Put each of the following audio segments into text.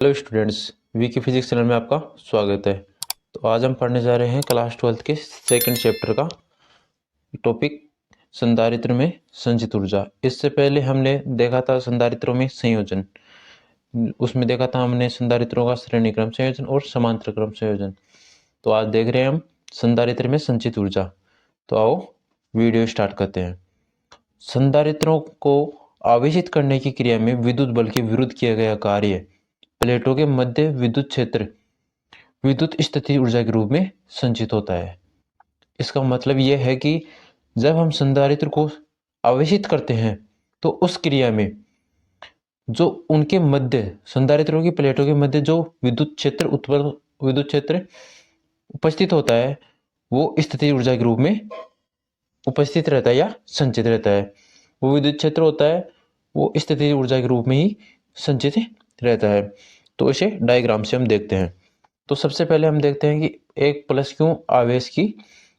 Hello students, VK physics channel में आपका स्वागत है। तो आज हम पढ़ने जा रहे हैं क्लास 12th के सेकंड चैप्टर का टॉपिक संधारित्र में संचित ऊर्जा। इससे पहले हमने देखा था संधारित्रों में संयोजन। उसमें देखा था हमने संधारित्रों का श्रेणी क्रम संयोजन और समांतर क्रम संयोजन। तो आज देख रहे हैं हम संधारित्र में संचित ऊर्जा। तो आओ वीडियो स्टार्ट करते हैं। संधारित्रों को आवेशित करने की क्रिया में विद्युत बल के विरुद्ध किया गया कार्य प्लेटों के मध्य विद्युत क्षेत्र विद्युत स्थितिज ऊर्जा के रूप में संचित होता है। इसका मतलब यह है कि जब हम संधारित्र को आवेशित करते हैं तो उस क्रिया में जो उनके मध्य संधारित्रों की प्लेटों के मध्य जो विद्युत क्षेत्र उपस्थित होता है वो स्थितिज ऊर्जा के रूप में उपस्थित रहता है या संचित रहता है। वो विद्युत क्षेत्र होता है वो स्थितिज ऊर्जा के रूप में ही संचित रहता है। तो इसे डायग्राम से हम देखते हैं। तो सबसे पहले हम देखते हैं कि एक प्लस क्यू आवेश की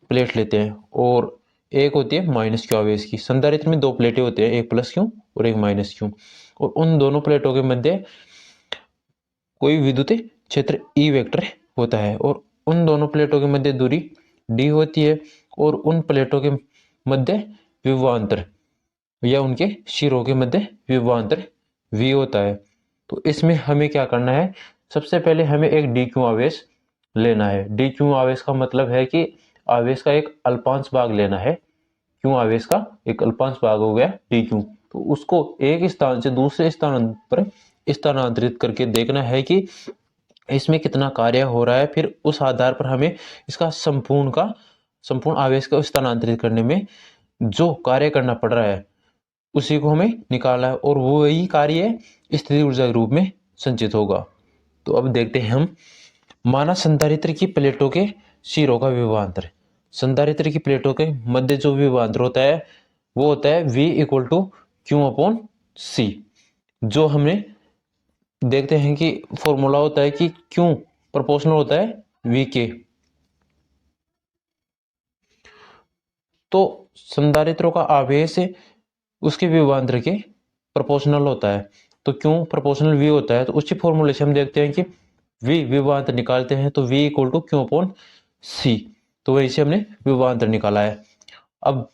प्लेट लेते हैं और एक होती है माइनस क्यू आवेश की। संधारित्र में दो प्लेटें होती हैं, एक प्लस क्यू और एक माइनस क्यू, और उन दोनों प्लेटों के मध्य कोई विद्युत क्षेत्र ई वेक्टर होता है और उन दोनों प्लेटों के मध्य दूरी डी होती है और उन प्लेटों के मध्य विभवांतर या उनके सिरों के मध्य विभवांतर v होता है। तो इसमें हमें क्या करना है, सबसे पहले हमें एक डी क्यू आवेश लेना है। डी क्यू आवेश का मतलब है कि आवेश का एक अल्पांश भाग लेना है। क्यू आवेश का एक अल्पांश भाग हो गया डी क्यू, तो उसको एक स्थान से दूसरे स्थान पर स्थानांतरित करके देखना है कि इसमें कितना कार्य हो रहा है। फिर उस आधार पर हमें इसका संपूर्ण आवेश को स्थानांतरित करने में जो कार्य करना पड़ रहा है उसी को हमें निकालना है और वो वही कार्य स्थितिज ऊर्जा के रूप में संचित होगा। तो अब देखते हैं हम माना संधारित्र की प्लेटों के सिरों का विभवांतर। संधारित्र की प्लेटों के मध्य जो विभवांतर होता है वो होता है V equal to Q upon C. जो हमने देखते हैं कि फॉर्मूला होता है कि क्यू प्रोपोर्शनल होता है V के। तो संधारित्रों का आवेश उसके विभवांतर के प्रोपोर्शनल होता है। तो क्यों प्रोपोर्शनल V होता है, तो उसी फॉर्मूले से हम देखते हैं कि V विभवांतर निकालते हैं तो V equal to Q upon C. तो वही से हमने विभवांतर निकाला है। अब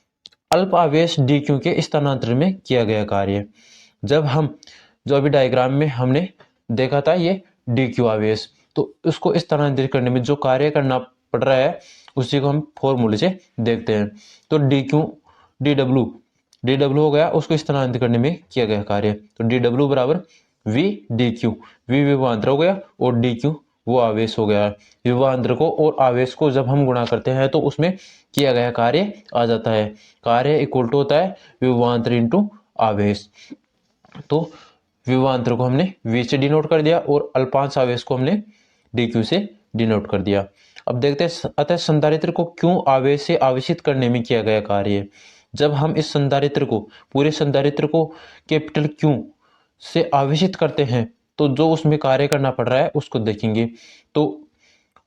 अल्प आवेश डी क्यू के स्थानांतरण में किया गया कार्य, जब हम जो अभी डायग्राम में हमने देखा था ये डी क्यू आवेश, तो उसको स्थानांतरित करने में जो कार्य करना पड़ रहा है उसी को हम फॉर्मूले से देखते हैं। तो डी क्यू डी डब्ल्यू हो गया, उसको स्थानांतरित करने में किया गया कार्य। तो डी डब्ल्यू बराबर वी डी क्यू, वी विभवांतर हो गया और डी क्यू वो आवेश हो गया। विभवांतर को और आवेश को जब हम गुणा करते हैं तो उसमें किया गया कार्य आ जाता है। कार्य इक्वल टू होता है विभवांतर इंटू आवेश। तो विभवांतर को हमने v से डिनोट कर दिया और अल्पांश आवेश को हमने dq से डिनोट कर दिया। अब देखते हैं अतः संधारित्र को क्यों आवेश से आवेशित करने में किया गया कार्य। जब हम इस संधारित्र को पूरे संधारित्र को कैपिटल क्यू से आवेशित करते हैं तो जो उसमें कार्य करना पड़ रहा है उसको देखेंगे। तो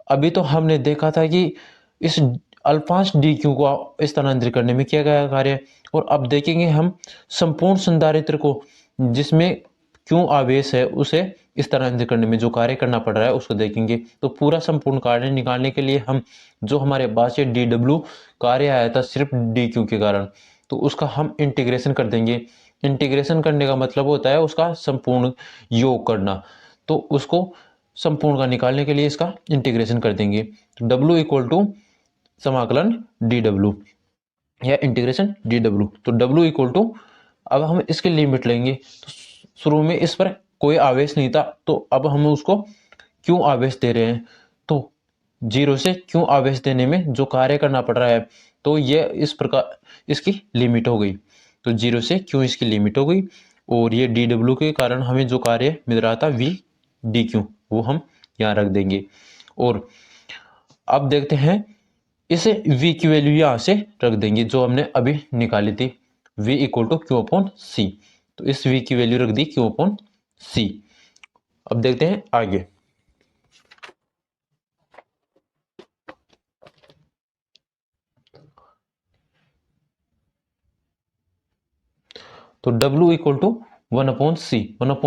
अभी तो हमने देखा था कि इस अल्पांश डी क्यू को स्थानांतरित करने में किया गया कार्य, और अब देखेंगे हम संपूर्ण संधारित्र को जिसमें क्यों आवेश है उसे स्थानांतरित करने में जो कार्य करना पड़ रहा है उसको देखेंगे। तो पूरा संपूर्ण कार्य निकालने के लिए हम जो हमारे पास ये डी डब्ल्यू कार्य आया था सिर्फ डी क्यू के कारण, तो उसका हम इंटीग्रेशन कर देंगे। इंटीग्रेशन करने का मतलब होता है उसका संपूर्ण योग करना, तो उसको संपूर्ण का निकालने के लिए इसका इंटीग्रेशन कर देंगे। तो डब्ल्यू इक्वल टू समाकलन डी डब्ल्यू या इंटीग्रेशन डी डब्ल्यू। तो डब्ल्यू इक्वल टू, अब हम इसके लिमिट लेंगे। तो शुरू में इस पर कोई आवेश नहीं था तो अब हम उसको क्यों आवेश दे रहे हैं, तो जीरो से क्यों आवेश देने में जो कार्य करना पड़ रहा है तो ये इस प्रकार इसकी लिमिट हो गई। तो जीरो से क्यों इसकी लिमिट हो गई और ये डी डब्ल्यू के कारण हमें जो कार्य मिल रहा था वी डी क्यू वो हम यहाँ रख देंगे। और अब देखते हैं इसे v की वैल्यू यहां से रख देंगे जो हमने अभी निकाली थी, v equal to Q upon C. तो इस v की वैल्यू रख दी क्यू अपॉन सी। अब देखते हैं आगे। तो w equal to one upon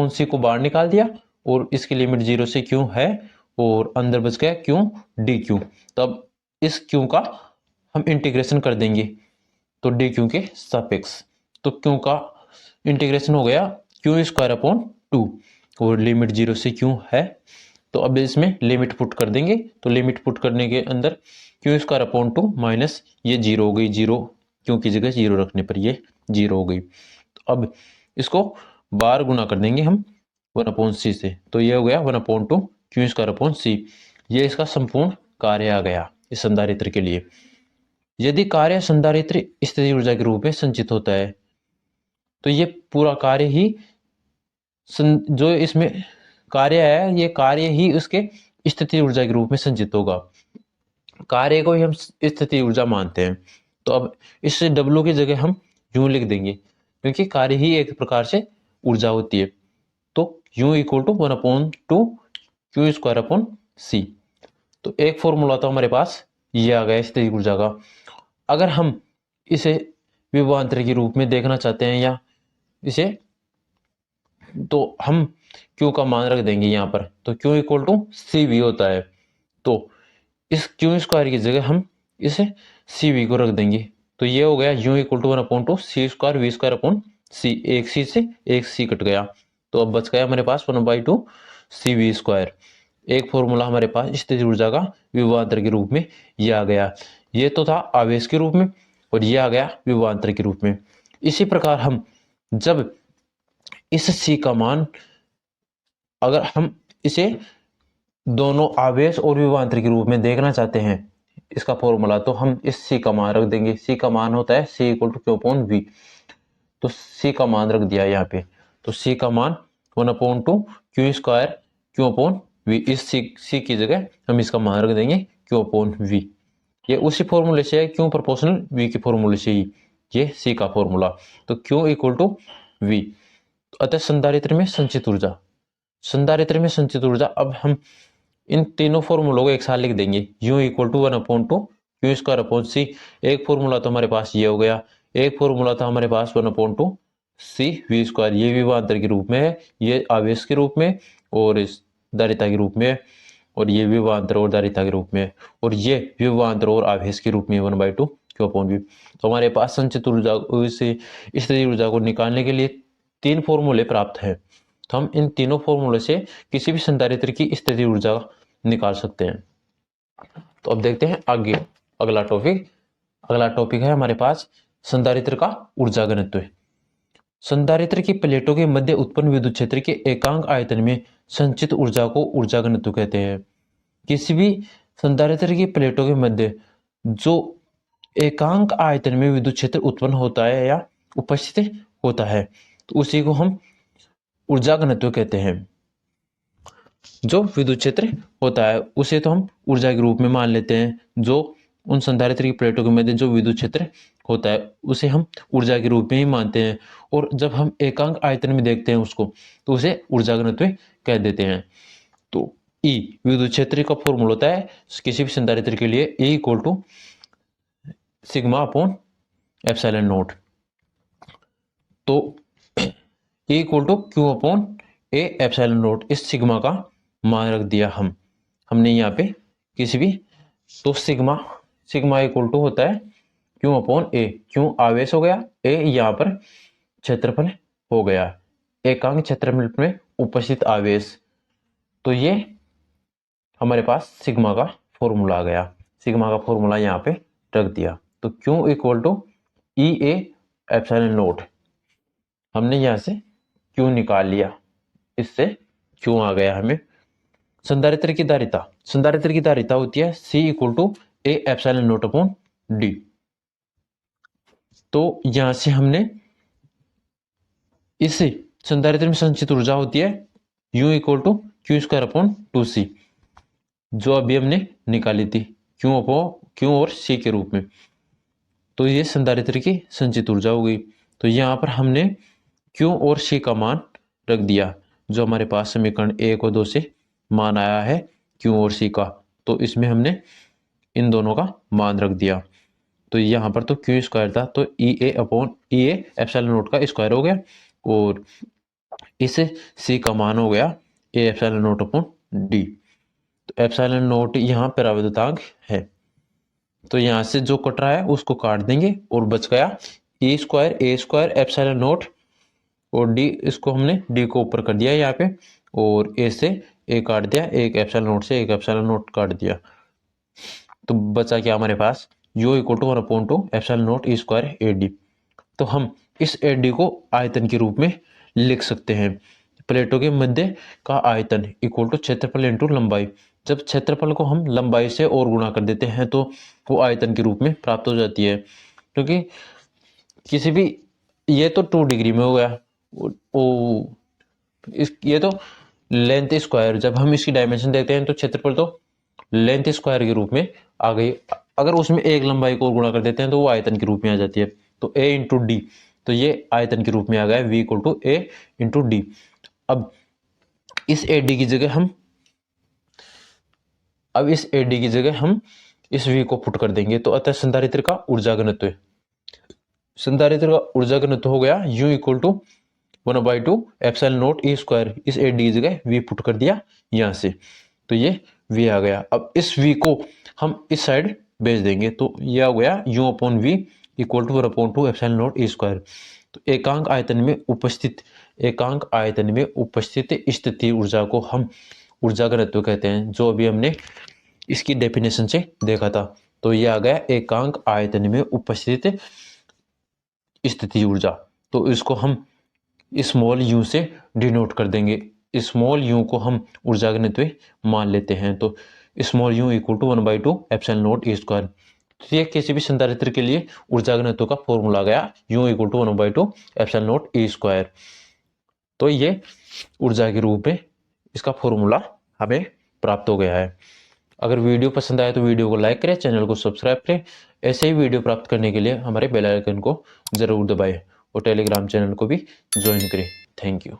C को बाहर निकाल दिया और इसकी लिमिट 0 से क्यू है और अंदर बच गया क्यू डी क्यू। तो अब इस क्यू का हम इंटीग्रेशन कर देंगे तो डी क्यू के सापेक्ष। तो क्यू का इंटीग्रेशन हो गया क्यू स्क्वायर अपॉन 2 और लिमिट 0 से क्यू है। तो अब इसमें लिमिट पुट कर देंगे तो लिमिट पुट करने के अंदर क्यू स्क्वायर अपॉन 2 माइनस ये 0 हो गई, 0 क्यू की जगह 0 रखने पर ये 0 हो गई। तो अब इसको बार गुना कर देंगे हम 1/c से, तो ये हो गया 1/2 क्यू स्क्वायर अपॉन सी। ये इसका संपूर्ण कार्य आ गया इस संधारित्र के लिए। यदि कार्य संधारित्र स्थितिज ऊर्जा के रूप में संचित होता है तो ये पूरा कार्य ही जो इसमें कार्य है ये कार्य ही उसके स्थितिज ऊर्जा के रूप में संचित होगा। कार्य को ही हम स्थितिज ऊर्जा मानते हैं। तो अब इस W की जगह हम यूं लिख देंगे क्योंकि कार्य ही एक प्रकार से ऊर्जा होती है। तो U equal to 1/2 Q square upon C. तो एक फॉर्मूला तो हमारे पास ये आ गया स्थितिज ऊर्जा का। अगर हम इसे विभवांतर के रूप में देखना चाहते हैं या इसे, तो हम Q का मान रख देंगे यहाँ पर। तो Q equal to C V होता है। तो इस क्यू स्क्वायर की जगह हम इसे सी वी को रख देंगे। तो ये हो गया U equal to 1/2 C square V square upon C. एक सी से एक सी कट गया तो अब बच गया हमारे पास 1/2 सी वी स्क्वायर। एक फॉर्मूला हमारे पास स्थितिज ऊर्जा का विभवांतर के रूप में ये आ गया। ये तो था आवेश के रूप में और ये आ गया विभवांतर के रूप में। इसी प्रकार हम जब इस सी का मान, अगर हम इसे दोनों आवेश और विभवांतर के रूप में देखना चाहते हैं इसका फॉर्मूला, तो हम इस सी का मान रख देंगे। सी का मान होता है C equal to Q upon V. तो सी का मान रख दिया यहाँ पे। तो सी का मान 1/2 Q square Q upon V. इस सी की जगह हम इसका मान रख देंगे क्यू अपॉन वी। ये उसी फॉर्मूले से है क्यू प्रोपोर्शनल वी के फॉर्मूले से ही ये सी का फॉर्मूला। तो क्यू इक्वल टू वी। अतः संधारित्र में संचित ऊर्जा, संधारित्र में संचित ऊर्जा, अब हम इन तीनों फॉर्मूलों को एक साथ लिख देंगे। U equal to 1/2 Q square upon C. एक फॉर्मूला तो हमारे पास ये हो गया, एक फॉर्मूला था हमारे पास 1/2 सी वी स्क्वायर। ये विभवांतर के रूप में है, ये आवेश के रूप में और इस धारिता के रूप में, और ये विभवांतर और धारिता के रूप में, और ये विभवांतर और आवेश के रूप में 1/2 क्यू अपॉन वी। तो हमारे पास संचित ऊर्जा से स्थितिज ऊर्जा को निकालने के लिए तीन फॉर्मूले प्राप्त हैं। तो हम इन तीनों फॉर्मूले से किसी भी संधारित्र की स्थितिज ऊर्जा निकाल सकते हैं। तो अब देखते हैं आगे अगला टॉपिक। अगला टॉपिक है हमारे पास संधारित्र का ऊर्जा घनत्व। संधारित्र की प्लेटों के मध्य उत्पन्न विद्युत क्षेत्र के एकांक आयतन में संचित ऊर्जा को ऊर्जा घनत्व कहते हैं। किसी भी संधारित्र की प्लेटों के मध्य जो एकांक आयतन में विद्युत क्षेत्र उत्पन्न होता है या उपस्थित होता है तो उसी को हम ऊर्जा घनत्व कहते हैं। जो विद्युत क्षेत्र होता है उसे तो हम ऊर्जा के रूप में मान लेते हैं। जो उन संधारित्र की प्लेटों के मध्य जो विद्युत क्षेत्र होता है उसे हम ऊर्जा के रूप में ही मानते हैं। और जब हम एकांक आयतन में देखते हैं उसको तो उसे ऊर्जा घनत्व कह देते हैं। तो E विद्युत क्षेत्र का फॉर्मूला होता है किसी भी संधारित्र के लिए E equal to sigma upon epsilon naught. तो E equal to Q upon A epsilon naught. इस सिग्मा का मान रख दिया हमने यहाँ पे किसी भी, तो सिग्मा इक्वल टू होता है क्यू अपॉन ए। क्यू आवेश हो गया, ए यहाँ पर क्षेत्रफल हो गया, एकांक क्षेत्रफल में उपस्थित आवेश। तो ये हमारे पास सिग्मा का फॉर्मूला आ गया। सिग्मा का फॉर्मूला यहाँ पे रख दिया। तो Q equal to E A epsilon naught. हमने यहाँ से क्यू निकाल लिया, इससे क्यू आ गया हमें। संधारित्र की धारिता होती है C equal to A epsilon naught upon D. तो यहां से हमने इस संधारित्र में संचित ऊर्जा होती है U equal to Q square upon 2C, जो अभी हमने निकाली थी क्यू और C के रूप में। तो ये संधारित्र की संचित ऊर्जा हो गई। तो यहां पर हमने Q और C का मान रख दिया जो हमारे पास समीकरण 1 और 2 से मान आया है Q और C का। तो इसमें हमने इन दोनों का मान रख दिया। तो यहाँ पर तो Q स्क्वायर था तो ई ए एप्सिलॉन नॉट का स्क्वायर हो गया और इस C का मान हो गया ए एप्सिलॉन नॉट अपॉन डी। तो एप्सिलॉन नॉट यहाँ परावर्तकांक है, तो यहाँ से जो कट रहा है उसको काट देंगे और बच गया ए स्क्वायर एप्सिलॉन नॉट, और डी इसको हमने डी को ऊपर कर दिया यहाँ पे, और ए से ए काट दिया, एक एप्सिलॉन नॉट से एक एप्सिलॉन नॉट काट दिया। तो बचा क्या हमारे पास, U equal to 1/2 epsilon naught E square A D. तो हम इस ए डी को आयतन के रूप में लिख सकते हैं। प्लेटों के मध्य का आयतन इक्वल टू क्षेत्रफल इंटू लंबाई। जब क्षेत्रफल को हम लंबाई से और गुणा कर देते हैं तो वो आयतन के रूप में प्राप्त हो जाती है, क्योंकि किसी भी, ये तो 2 डिग्री में हो गया, ये तो लेंथ स्क्वायर, जब हम इसकी डायमेंशन देखते हैं तो क्षेत्रफल तो लेंथ स्क्वायर के रूप में आ गई। अगर उसमें एक लंबाई को गुणा कर देते हैं तो वो आयतन के रूप में आ जाती है। तो a इंटू डी, तो ये आयतन के रूप में आ गया v equal to A into D. अब इस ए डी की जगह हम इस v को पुट कर देंगे। तो अतः संधारित्र का ऊर्जा घनत्व, संधारित्र का ऊर्जा घनत्व हो गया u equal to 1/2 epsilon naught E square. इस ए डी की जगह v पुट कर दिया यहाँ से, तो ये v आ गया। अब इस v को हम इस साइड भेज देंगे, तो यह हो गया u upon v equal to 1/2 epsilon naught E square. तो एकांक आयतन में उपस्थित स्थितीय ऊर्जा को हम ऊर्जा घनत्व कहते हैं, जो अभी हमने इसकी डेफिनेशन से देखा था। तो यह आ गया एकांक आयतन में उपस्थित स्थितीय ऊर्जा। तो इसको हम स्मॉल u से डिनोट कर देंगे। स्मॉल u को हम ऊर्जा घनत्व मान लेते हैं, तो small u equal to 1/2 epsilon naught E square. तो ये किसी भी संधारित्र के लिए ऊर्जा घनत्व का फॉर्मूला आ गया u equal to 1/2 epsilon naught E square. तो ये ऊर्जा के रूप में इसका फॉर्मूला हमें प्राप्त हो गया है। अगर वीडियो पसंद आए तो वीडियो को लाइक करें, चैनल को सब्सक्राइब करें। ऐसे ही वीडियो प्राप्त करने के लिए हमारे बेल आइकन को जरूर दबाएं और टेलीग्राम चैनल को भी ज्वाइन करें। Thank you.